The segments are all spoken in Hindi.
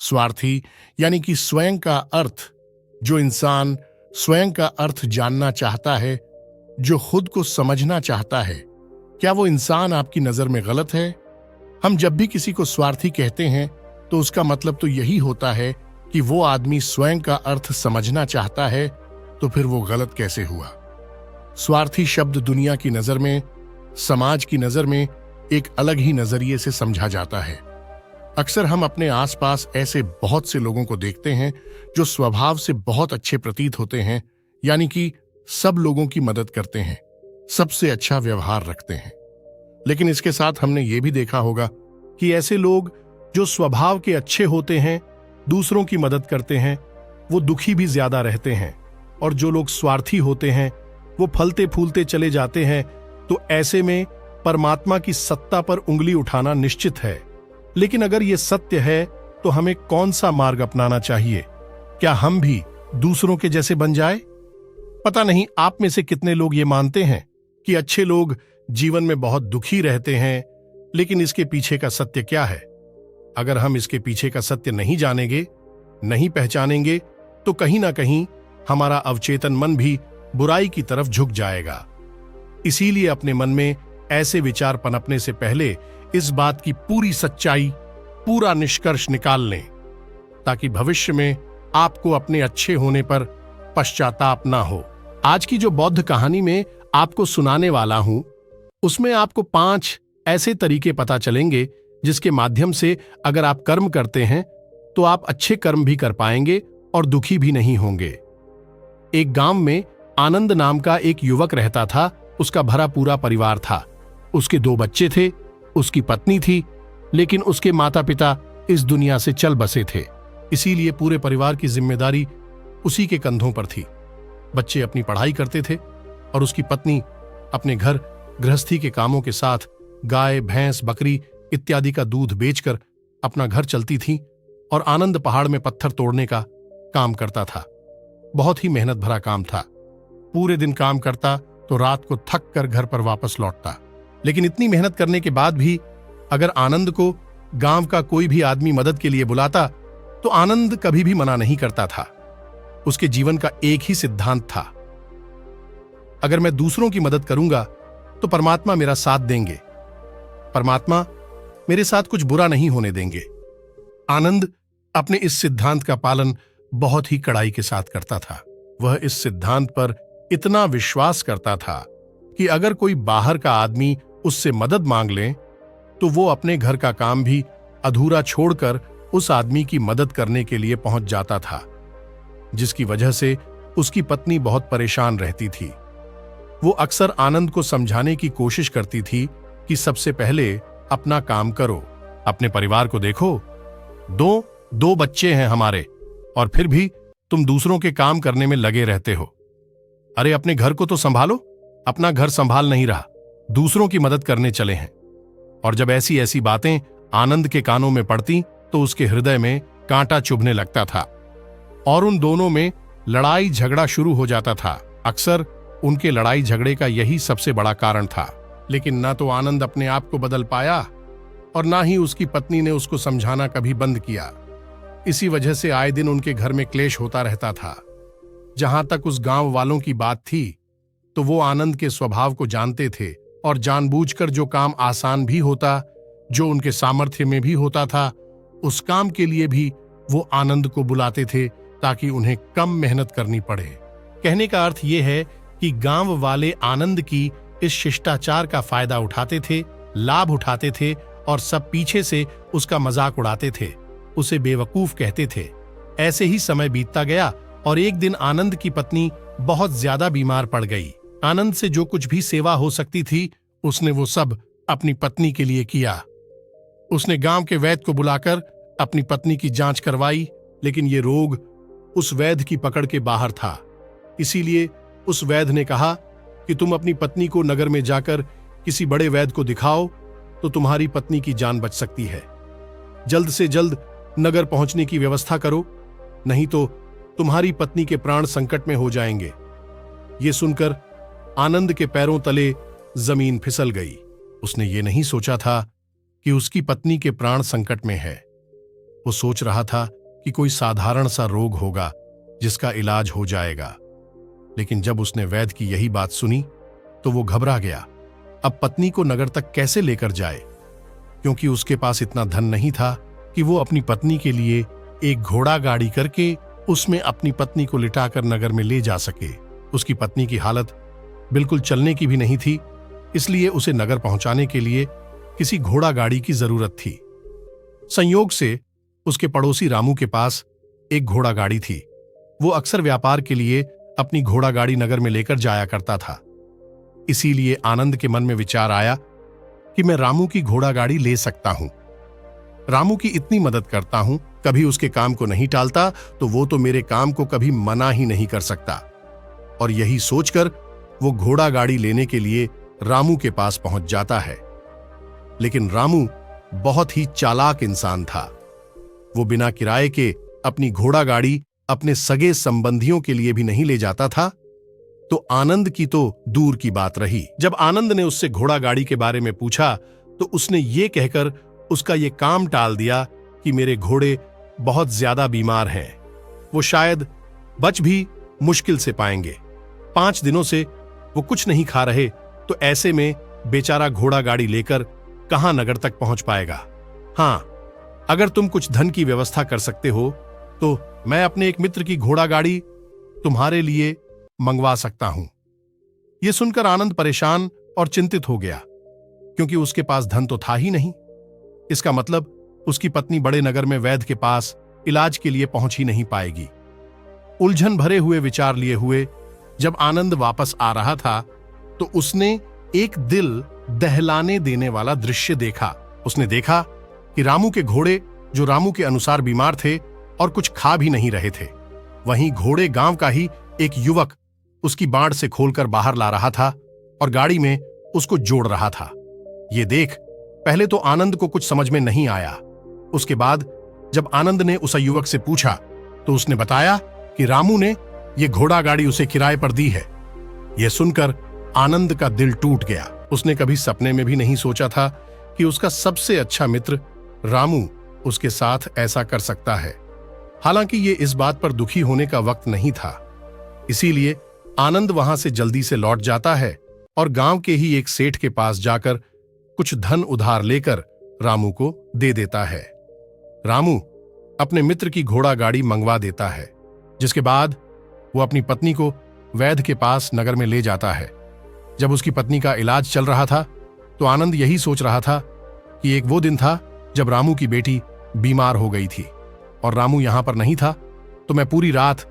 स्वार्थी यानी कि स्वयं का अर्थ। जो इंसान स्वयं का अर्थ जानना चाहता है, जो खुद को समझना चाहता है, क्या वो इंसान आपकी नजर में गलत है? हम जब भी किसी को स्वार्थी कहते हैं तो उसका मतलब तो यही होता है कि वो आदमी स्वयं का अर्थ समझना चाहता है, तो फिर वो गलत कैसे हुआ? स्वार्थी शब्द दुनिया की नजर में, समाज की नजर में एक अलग ही नजरिए से समझा जाता है। अक्सर हम अपने आसपास ऐसे बहुत से लोगों को देखते हैं जो स्वभाव से बहुत अच्छे प्रतीत होते हैं, यानी कि सब लोगों की मदद करते हैं, सबसे अच्छा व्यवहार रखते हैं। लेकिन इसके साथ हमने ये भी देखा होगा कि ऐसे लोग जो स्वभाव के अच्छे होते हैं, दूसरों की मदद करते हैं, वो दुखी भी ज्यादा रहते हैं। और जो लोग स्वार्थी होते हैं वो फलते फूलते चले जाते हैं। तो ऐसे में परमात्मा की सत्ता पर उंगली उठाना निश्चित है। लेकिन अगर ये सत्य है तो हमें कौन सा मार्ग अपनाना चाहिए? क्या हम भी दूसरों के जैसे बन जाए? पता नहीं आप में से कितने लोग ये मानते हैं कि अच्छे लोग जीवन में बहुत दुखी रहते हैं, लेकिन इसके पीछे का सत्य क्या है? अगर हम इसके पीछे का सत्य नहीं जानेंगे, नहीं पहचानेंगे, तो कहीं ना कहीं हमारा अवचेतन मन भी बुराई की तरफ झुक जाएगा। इसीलिए अपने मन में ऐसे विचार पनपने से पहले इस बात की पूरी सच्चाई, पूरा निष्कर्ष निकाल लें, ताकि भविष्य में आपको अपने अच्छे होने पर पश्चाताप ना हो। आज की जो बौद्ध कहानी में आपको सुनाने वाला हूं, उसमें आपको 5 ऐसे तरीके पता चलेंगे जिसके माध्यम से अगर आप कर्म करते हैं तो आप अच्छे कर्म भी कर पाएंगे और दुखी भी नहीं होंगे। एक गांव में आनंद नाम का एक युवक रहता था। उसका भरा पूरा परिवार था। उसके 2 बच्चे थे, उसकी पत्नी थी, लेकिन उसके माता पिता इस दुनिया से चल बसे थे। इसीलिए पूरे परिवार की जिम्मेदारी उसी के कंधों पर थी। बच्चे अपनी पढ़ाई करते थे और उसकी पत्नी अपने घर गृहस्थी के कामों के साथ गाय, भैंस, बकरी इत्यादि का दूध बेचकर अपना घर चलती थी। और आनंद पहाड़ में पत्थर तोड़ने का काम करता था। बहुत ही मेहनत भरा काम था। पूरे दिन काम करता तो रात को थक कर घर पर वापस लौटता। लेकिन इतनी मेहनत करने के बाद भी अगर आनंद को गांव का कोई भी आदमी मदद के लिए बुलाता तो आनंद कभी भी मना नहीं करता था। उसके जीवन का एक ही सिद्धांत था, अगर मैं दूसरों की मदद करूंगा तो परमात्मा मेरा साथ देंगे, परमात्मा मेरे साथ कुछ बुरा नहीं होने देंगे। आनंद अपने इस सिद्धांत का पालन बहुत ही कड़ाई के साथ करता था। वह इस सिद्धांत पर इतना विश्वास करता था कि अगर कोई बाहर का आदमी उससे मदद मांग ले तो वो अपने घर का काम भी अधूरा छोड़कर उस आदमी की मदद करने के लिए पहुंच जाता था, जिसकी वजह से उसकी पत्नी बहुत परेशान रहती थी। वो अक्सर आनंद को समझाने की कोशिश करती थी कि सबसे पहले अपना काम करो, अपने परिवार को देखो। दो बच्चे हैं हमारे और फिर भी तुम दूसरों के काम करने में लगे रहते हो। अरे अपने घर को तो संभालो, अपना घर संभाल नहीं रहा, दूसरों की मदद करने चले हैं। और जब ऐसी ऐसी बातें आनंद के कानों में पड़ती तो उसके हृदय में कांटा चुभने लगता था और उन दोनों में लड़ाई झगड़ा शुरू हो जाता था। अक्सर उनके लड़ाई झगड़े का यही सबसे बड़ा कारण था। लेकिन ना तो आनंद अपने आप को बदल पाया और ना ही उसकी पत्नी ने उसको समझाना कभी बंद किया। इसी वजह से आए दिन उनके घर में क्लेश होता रहता था। जहां तक उस गांव वालों की बात थी तो वो आनंद के स्वभाव को जानते थे और जानबूझकर जो काम आसान भी होता, जो उनके सामर्थ्य में भी होता था, उस काम के लिए भी वो आनंद को बुलाते थे ताकि उन्हें कम मेहनत करनी पड़े। कहने का अर्थ ये है कि गांव वाले आनंद की इस शिष्टाचार का फायदा उठाते थे, लाभ उठाते थे और सब पीछे से उसका मजाक उड़ाते थे, उसे बेवकूफ कहते थे। ऐसे ही समय बीतता गया और एक दिन आनंद की पत्नी बहुत ज्यादा बीमार पड़ गई। आनंद से जो कुछ भी सेवा हो सकती थी उसने वो सब अपनी पत्नी के लिए किया। उसने गांव के वैद्य को बुलाकर अपनी पत्नी की जांच करवाई, लेकिन ये रोग उस वैद्य की पकड़ के बाहर था। इसीलिए उस वैद्य ने कहा कि तुम अपनी पत्नी को नगर में जाकर किसी बड़े वैद्य को दिखाओ तो तुम्हारी पत्नी की जान बच सकती है। जल्द से जल्द नगर पहुंचने की व्यवस्था करो, नहीं तो तुम्हारी पत्नी के प्राण संकट में हो जाएंगे। ये सुनकर आनंद के पैरों तले जमीन फिसल गई। उसने ये नहीं सोचा था कि उसकी पत्नी के प्राण संकट में है। वो सोच रहा था कि कोई साधारण सा रोग होगा जिसका इलाज हो जाएगा, लेकिन जब उसने वैद्य की यही बात सुनी तो वो घबरा गया। अब पत्नी को नगर तक कैसे लेकर जाए, क्योंकि उसके पास इतना धन नहीं था कि वो अपनी पत्नी के लिए एक घोड़ा गाड़ी करके उसमें अपनी पत्नी को लिटाकर नगर में ले जा सके। उसकी पत्नी की हालत बिल्कुल चलने की भी नहीं थी, इसलिए उसे नगर पहुंचाने के लिए किसी घोड़ा गाड़ी की जरूरत थी। संयोग से उसके पड़ोसी रामू के पास एक घोड़ा गाड़ी थी। वो अक्सर व्यापार के लिए अपनी घोड़ा गाड़ी नगर में लेकर जाया करता था। इसीलिए आनंद के मन में विचार आया कि मैं रामू की घोड़ा गाड़ी ले सकता हूं। रामू की इतनी मदद करता हूं, कभी उसके काम को नहीं टालता, तो वो तो मेरे काम को कभी मना ही नहीं कर सकता। और यही सोचकर वो घोड़ा गाड़ी लेने के लिए रामू के पास पहुंच जाता है। लेकिन रामू बहुत ही चालाक इंसान था। वो बिना किराए के अपनी घोड़ा गाड़ी अपने सगे संबंधियों के लिए भी नहीं ले जाता था, तो आनंद की तो दूर की बात रही। जब आनंद ने उससे घोड़ा गाड़ी के बारे में पूछा तो उसने ये कहकर उसका ये काम टाल दिया कि मेरे घोड़े बहुत ज्यादा बीमार हैं, वो शायद बच भी मुश्किल से पाएंगे। 5 दिनों से वो कुछ नहीं खा रहे, तो ऐसे में बेचारा घोड़ा गाड़ी लेकर कहां नगर तक पहुंच पाएगा। हां, अगर तुम कुछ धन की व्यवस्था कर सकते हो तो मैं अपने एक मित्र की घोड़ा गाड़ी तुम्हारे लिए मंगवा सकता हूं। यह सुनकर आनंद परेशान और चिंतित हो गया, क्योंकि उसके पास धन तो था ही नहीं। इसका मतलब उसकी पत्नी बड़े नगर में वैद्य के पास इलाज के लिए पहुंच ही नहीं पाएगी। उलझन भरे हुए विचार लिए हुए जब आनंद वापस आ रहा था तो उसने एक दिल दहलाने देने वाला दृश्य देखा। उसने देखा कि रामू के घोड़े, जो रामू के अनुसार बीमार थे और कुछ खा भी नहीं रहे थे, वहीं घोड़े गांव का ही एक युवक उसकी बाड़ से खोलकर बाहर ला रहा था और गाड़ी में उसको जोड़ रहा था। ये देख पहले तो आनंद को कुछ समझ में नहीं आया। उसके बाद जब आनंद ने उस युवक से पूछा तो उसने बताया कि रामू ने ये घोड़ा गाड़ी उसे किराए पर दी है। यह सुनकर आनंद का दिल टूट गया। उसने कभी सपने में भी नहीं सोचा था कि उसका सबसे अच्छा मित्र रामू उसके साथ ऐसा कर सकता है। हालांकि ये इस बात पर दुखी होने का वक्त नहीं था, इसीलिए आनंद वहां से जल्दी से लौट जाता है और गांव के ही एक सेठ के पास जाकर कुछ धन उधार लेकर रामू को दे देता है। रामू अपने मित्र की घोड़ा गाड़ी मंगवा देता है, जिसके बाद वो अपनी पत्नी को वैद्य के पास नगर में ले जाता है। जब उसकी पत्नी का इलाज चल रहा था तो आनंद यही सोच रहा था कि एक वो दिन था जब रामू की बेटी बीमार हो गई थी और रामू यहां पर नहीं था, तो मैं पूरी रात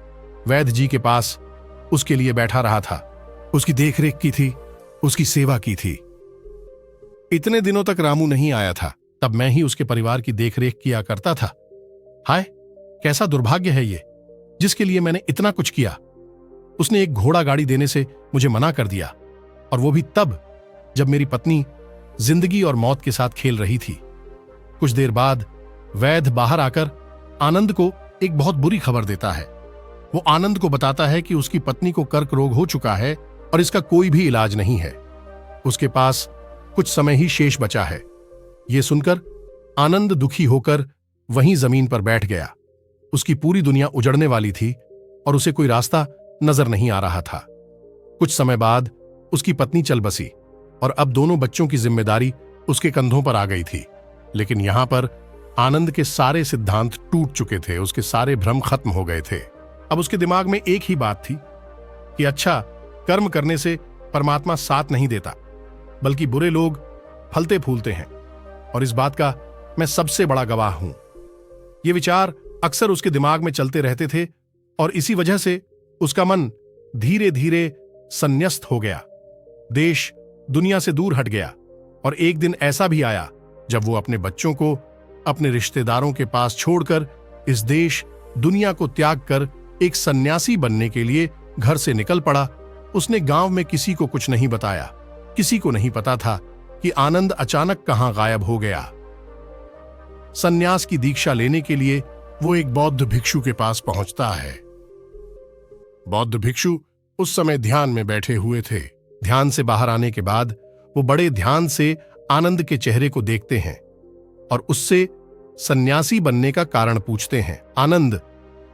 वैद्य जी के पास उसके लिए बैठा रहा था, उसकी देखरेख की थी, उसकी सेवा की थी। इतने दिनों तक रामू नहीं आया था, तब मैं ही उसके परिवार की देखरेख किया करता था। हाय, कैसा दुर्भाग्य है ये, जिसके लिए मैंने इतना कुछ किया। उसने एक घोड़ा गाड़ी देने से मुझे मना कर दिया, और वो भी तब जब मेरी पत्नी जिंदगी और मौत के साथ खेल रही थी। कुछ देर बाद वैद्य बाहर आकर आनंद को एक बहुत बुरी खबर देता है। वो आनंद को बताता है कि उसकी पत्नी को कर्क रोग हो चुका है और इसका कोई भी इलाज नहीं है। उसके पास कुछ समय ही शेष बचा है। यह सुनकर आनंद दुखी होकर वहीं जमीन पर बैठ गया। उसकी पूरी दुनिया उजड़ने वाली थी और उसे कोई रास्ता नजर नहीं आ रहा था। कुछ समय बाद उसकी पत्नी चल बसी और अब दोनों बच्चों की जिम्मेदारी उसके कंधों पर आ गई थी। लेकिन यहां पर आनंद के सारे सिद्धांत टूट चुके थे, उसके सारे भ्रम खत्म हो गए थे। अब उसके दिमाग में एक ही बात थी कि अच्छा कर्म करने से परमात्मा साथ नहीं देता, बल्कि बुरे लोग फलते फूलते हैं, और इस बात का मैं सबसे बड़ा गवाह हूं। ये विचार अक्सर उसके दिमाग में चलते रहते थे और इसी वजह से उसका मन धीरे धीरे संन्यस्त हो गया, देश दुनिया से दूर हट गया। और एक दिन ऐसा भी आया जब वो अपने बच्चों को अपने रिश्तेदारों के पास छोड़कर इस देश दुनिया को त्याग कर एक सन्यासी बनने के लिए घर से निकल पड़ा। उसने गांव में किसी को कुछ नहीं बताया। किसी को नहीं पता था कि आनंद अचानक कहां गायब हो गया। सन्यास की दीक्षा लेने के लिए वो एक बौद्ध भिक्षु के पास पहुंचता है। बौद्ध भिक्षु उस समय ध्यान में बैठे हुए थे। ध्यान से बाहर आने के बाद वो बड़े ध्यान से आनंद के चेहरे को देखते हैं और उससे सन्यासी बनने का कारण पूछते हैं। आनंद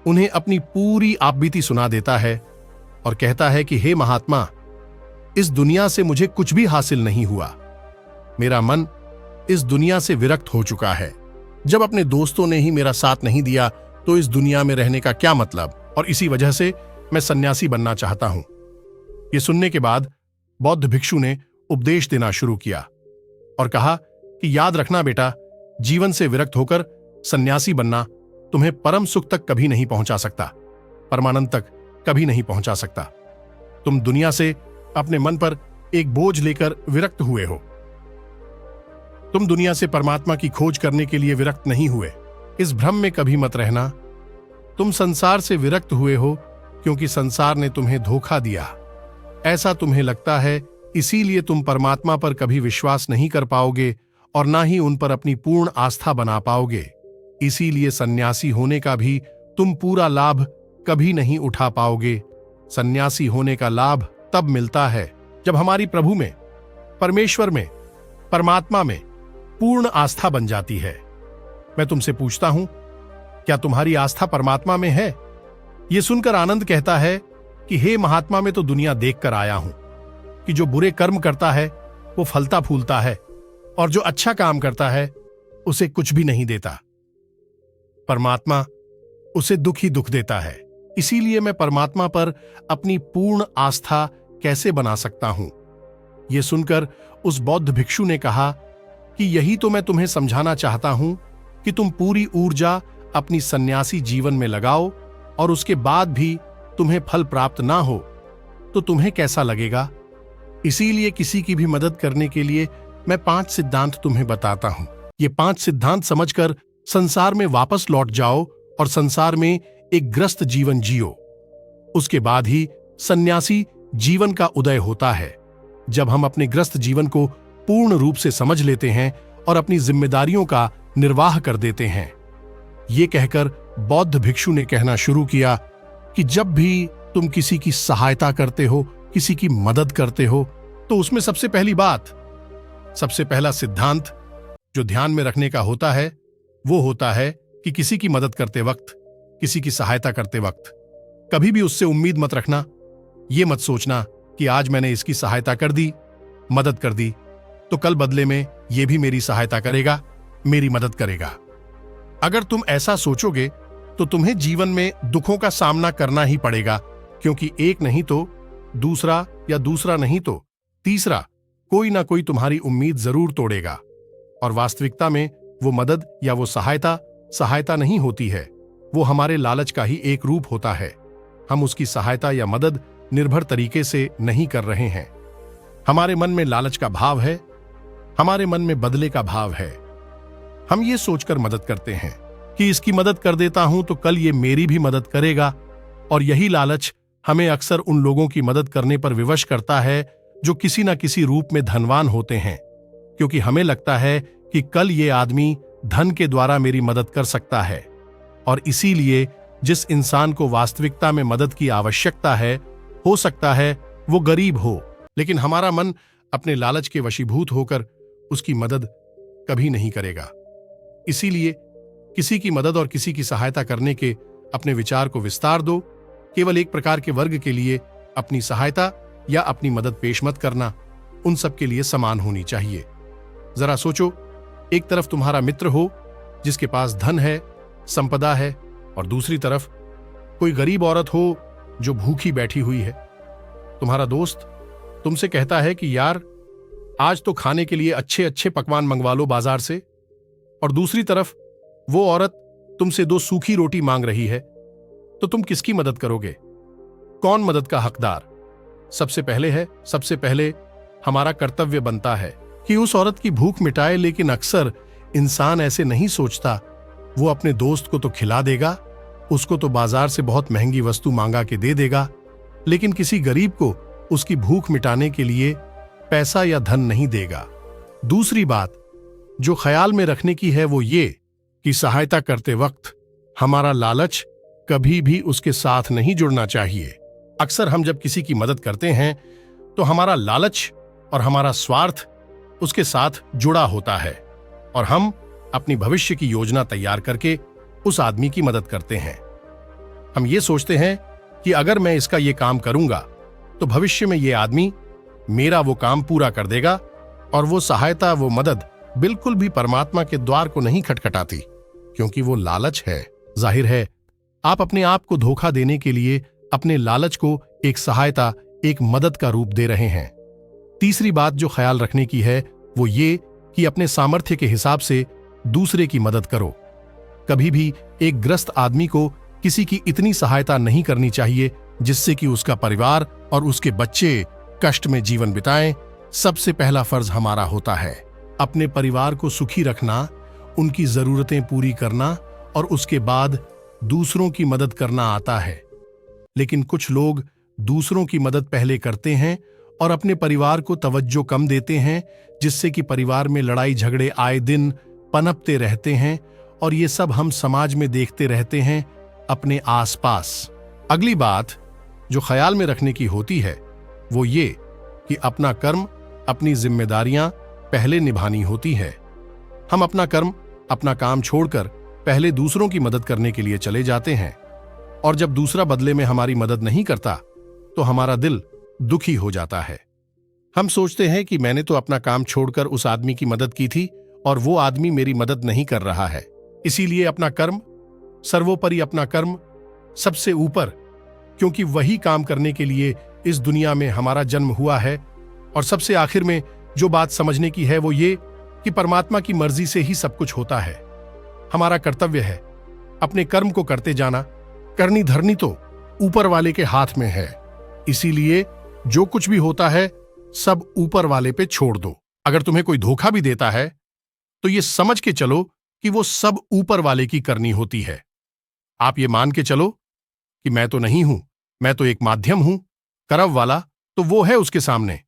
उन्हें अपनी पूरी आपबीती सुना देता है और कहता है कि हे महात्मा, इस दुनिया से मुझे कुछ भी हासिल नहीं हुआ। मेरा मन इस दुनिया से विरक्त हो चुका है। जब अपने दोस्तों ने ही मेरा साथ नहीं दिया तो इस दुनिया में रहने का क्या मतलब, और इसी वजह से मैं सन्यासी बनना चाहता हूं। यह सुनने के बाद बौद्ध भिक्षु ने उपदेश देना शुरू किया और कहा कि याद रखना बेटा, जीवन से विरक्त होकर सन्यासी बनना तुम्हें परम सुख तक कभी नहीं पहुंचा सकता, परमानंद तक कभी नहीं पहुंचा सकता। तुम दुनिया से अपने मन पर एक बोझ लेकर विरक्त हुए हो। तुम दुनिया से परमात्मा की खोज करने के लिए विरक्त नहीं हुए। इस भ्रम में कभी मत रहना। तुम संसार से विरक्त हुए हो क्योंकि संसार ने तुम्हें धोखा दिया। ऐसा तुम्हें लगता है, इसीलिए तुम परमात्मा पर कभी विश्वास नहीं कर पाओगे और ना ही उन पर अपनी पूर्ण आस्था बना पाओगे। इसीलिए सन्यासी होने का भी तुम पूरा लाभ कभी नहीं उठा पाओगे। सन्यासी होने का लाभ तब मिलता है जब हमारी प्रभु में, परमेश्वर में, परमात्मा में पूर्ण आस्था बन जाती है। मैं तुमसे पूछता हूं, क्या तुम्हारी आस्था परमात्मा में है? यह सुनकर आनंद कहता है कि हे महात्मा, मैं तो दुनिया देखकर आया हूं कि जो बुरे कर्म करता है वो फलता फूलता है और जो अच्छा काम करता है उसे कुछ भी नहीं देता। परमात्मा उसे दुख ही दुख देता है। इसीलिए मैं परमात्मा पर अपनी पूर्ण आस्था कैसे बना सकता हूं? यह सुनकर उस बौद्ध भिक्षु ने कहा कि यही तो मैं तुम्हें समझाना चाहता हूं कि तुम पूरी ऊर्जा अपनी सन्यासी जीवन में लगाओ और उसके बाद भी तुम्हें फल प्राप्त ना हो तो तुम्हें कैसा लगेगा। इसीलिए किसी की भी मदद करने के लिए मैं 5 सिद्धांत तुम्हें बताता हूं। ये 5 सिद्धांत समझकर संसार में वापस लौट जाओ और संसार में एक ग्रस्त जीवन जियो। उसके बाद ही सन्यासी जीवन का उदय होता है, जब हम अपने ग्रस्त जीवन को पूर्ण रूप से समझ लेते हैं और अपनी जिम्मेदारियों का निर्वाह कर देते हैं। ये कहकर बौद्ध भिक्षु ने कहना शुरू किया कि जब भी तुम किसी की सहायता करते हो, किसी की मदद करते हो, तो उसमें सबसे पहली बात, सबसे पहला सिद्धांत जो ध्यान में रखने का होता है वो होता है कि किसी की मदद करते वक्त, किसी की सहायता करते वक्त कभी भी उससे उम्मीद मत रखना। ये मत सोचना कि आज मैंने इसकी सहायता कर दी, मदद कर दी, तो कल बदले में ये भी मेरी सहायता करेगा, मेरी मदद करेगा। अगर तुम ऐसा सोचोगे तो तुम्हें जीवन में दुखों का सामना करना ही पड़ेगा, क्योंकि एक नहीं तो दूसरा, या दूसरा नहीं तो तीसरा, कोई ना कोई तुम्हारी उम्मीद जरूर तोड़ेगा। और वास्तविकता में वो मदद या वो सहायता नहीं होती है, वो हमारे लालच का ही एक रूप होता है। हम उसकी सहायता या मदद निर्भर तरीके से नहीं कर रहे हैं। हमारे मन में लालच का भाव है, हमारे मन में बदले का भाव है। हम ये सोचकर मदद करते हैं कि इसकी मदद कर देता हूं तो कल ये मेरी भी मदद करेगा, और यही लालच हमें अक्सर उन लोगों की मदद करने पर विवश करता है जो किसी न किसी रूप में धनवान होते हैं, क्योंकि हमें लगता है कि कल ये आदमी धन के द्वारा मेरी मदद कर सकता है। और इसीलिए जिस इंसान को वास्तविकता में मदद की आवश्यकता है, हो सकता है वो गरीब हो, लेकिन हमारा मन अपने लालच के वशीभूत होकर उसकी मदद कभी नहीं करेगा। इसीलिए किसी की मदद और किसी की सहायता करने के अपने विचार को विस्तार दो। केवल एक प्रकार के वर्ग के लिए अपनी सहायता या अपनी मदद पेश मत करना, उन सब के लिए समान होनी चाहिए। जरा सोचो, एक तरफ तुम्हारा मित्र हो जिसके पास धन है, संपदा है, और दूसरी तरफ कोई गरीब औरत हो जो भूखी बैठी हुई है। तुम्हारा दोस्त तुमसे कहता है कि यार आज तो खाने के लिए अच्छे अच्छे पकवान मंगवा लो बाजार से, और दूसरी तरफ वो औरत तुमसे 2 सूखी रोटी मांग रही है, तो तुम किसकी मदद करोगे? कौन मदद का हकदार सबसे पहले हमारा कर्तव्य बनता है कि उस औरत की भूख मिटाए, लेकिन अक्सर इंसान ऐसे नहीं सोचता। वो अपने दोस्त को तो खिला देगा, उसको तो बाजार से बहुत महंगी वस्तु मांगा के दे देगा, लेकिन किसी गरीब को उसकी भूख मिटाने के लिए पैसा या धन नहीं देगा। दूसरी बात जो ख्याल में रखने की है वो ये कि सहायता करते वक्त हमारा लालच कभी भी उसके साथ नहीं जुड़ना चाहिए। अक्सर हम जब किसी की मदद करते हैं तो हमारा लालच और हमारा स्वार्थ उसके साथ जुड़ा होता है, और हम अपनी भविष्य की योजना तैयार करके उस आदमी की मदद करते हैं। हम ये सोचते हैं कि अगर मैं इसका ये काम करूंगा तो भविष्य में ये आदमी मेरा वो काम पूरा कर देगा, और वो सहायता, वो मदद बिल्कुल भी परमात्मा के द्वार को नहीं खटखटाती, क्योंकि वो लालच है। जाहिर है आप अपने आप को धोखा देने के लिए अपने लालच को एक सहायता, एक मदद का रूप दे रहे हैं। तीसरी बात जो ख्याल रखने की है वो ये कि अपने सामर्थ्य के हिसाब से दूसरे की मदद करो। कभी भी एक ग्रस्त आदमी को किसी की इतनी सहायता नहीं करनी चाहिए जिससे कि उसका परिवार और उसके बच्चे कष्ट में जीवन बिताएं। सबसे पहला फर्ज हमारा होता है अपने परिवार को सुखी रखना, उनकी जरूरतें पूरी करना, और उसके बाद दूसरों की मदद करना आता है। लेकिन कुछ लोग दूसरों की मदद पहले करते हैं और अपने परिवार को तवज्जो कम देते हैं, जिससे कि परिवार में लड़ाई झगड़े आए दिन पनपते रहते हैं, और ये सब हम समाज में देखते रहते हैं अपने आसपास। अगली बात जो ख्याल में रखने की होती है वो ये कि अपना कर्म, अपनी जिम्मेदारियां पहले निभानी होती है। हम अपना कर्म, अपना काम छोड़कर पहले दूसरों की मदद करने के लिए चले जाते हैं, और जब दूसरा बदले में हमारी मदद नहीं करता तो हमारा दिल दुखी हो जाता है। हम सोचते हैं कि मैंने तो अपना काम छोड़कर उस आदमी की मदद की थी और वो आदमी मेरी मदद नहीं कर रहा है, इसीलिए अपना कर्म सर्वोपरि, अपना कर्म सबसे ऊपर, क्योंकि वही काम करने के लिए इस दुनिया में हमारा जन्म हुआ है। और सबसे आखिर में जो बात समझने की है वो ये कि परमात्मा की मर्जी से ही सब कुछ होता है। हमारा कर्तव्य है अपने कर्म को करते जाना। करनी धरनी तो ऊपर वाले के हाथ में है, इसीलिए जो कुछ भी होता है सब ऊपर वाले पे छोड़ दो। अगर तुम्हें कोई धोखा भी देता है तो ये समझ के चलो कि वो सब ऊपर वाले की करनी होती है। आप ये मान के चलो कि मैं तो नहीं हूं, मैं तो एक माध्यम हूं, करव वाला तो वो है उसके सामने,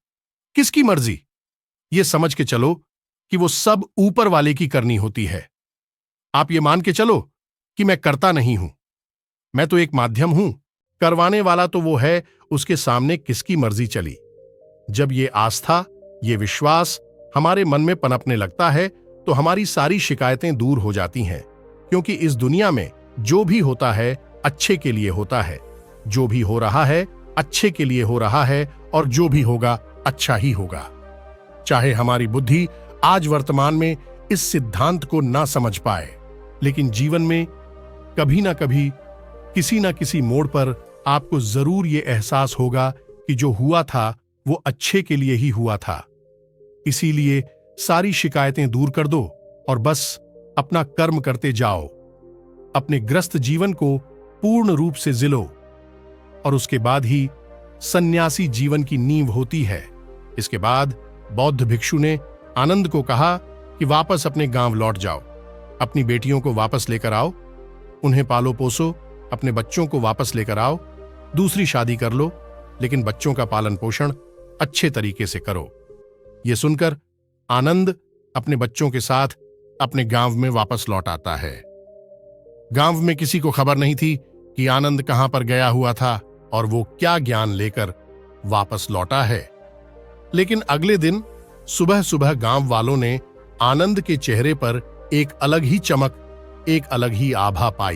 किसकी मर्जी। ये समझ के चलो कि वो सब ऊपर वाले की करनी होती है। आप ये मान के चलो कि मैं करता नहीं हूं, मैं तो एक माध्यम हूं, करवाने वाला तो वो है, उसके सामने किसकी मर्जी चली। जब ये आस्था, ये विश्वास हमारे मन में पनपने लगता है तो हमारी सारी शिकायतें दूर हो जाती हैं, क्योंकि इस दुनिया में जो भी होता है अच्छे के लिए होता है, जो भी हो रहा है अच्छे के लिए हो रहा है, और जो भी होगा अच्छा ही होगा। चाहे हमारी बुद्धि आज वर्तमान में इस सिद्धांत को ना समझ पाए, लेकिन जीवन में कभी ना कभी, किसी ना किसी मोड़ पर आपको जरूर ये एहसास होगा कि जो हुआ था वो अच्छे के लिए ही हुआ था। इसीलिए सारी शिकायतें दूर कर दो और बस अपना कर्म करते जाओ। अपने ग्रस्त जीवन को पूर्ण रूप से जिलो, और उसके बाद ही सन्यासी जीवन की नींव होती है। इसके बाद बौद्ध भिक्षु ने आनंद को कहा कि वापस अपने गांव लौट जाओ, अपनी बेटियों को वापस लेकर आओ, उन्हें पालो पोसो, अपने बच्चों को वापस लेकर आओ, दूसरी शादी कर लो, लेकिन बच्चों का पालन पोषण अच्छे तरीके से करो। यह सुनकर आनंद अपने बच्चों के साथ अपने गांव में वापस लौट आता है। गांव में किसी को खबर नहीं थी कि आनंद कहां पर गया हुआ था और वो क्या ज्ञान लेकर वापस लौटा है। लेकिन अगले दिन सुबह सुबह गांव वालों ने आनंद के चेहरे पर एक अलग ही चमक, एक अलग ही आभा पाई।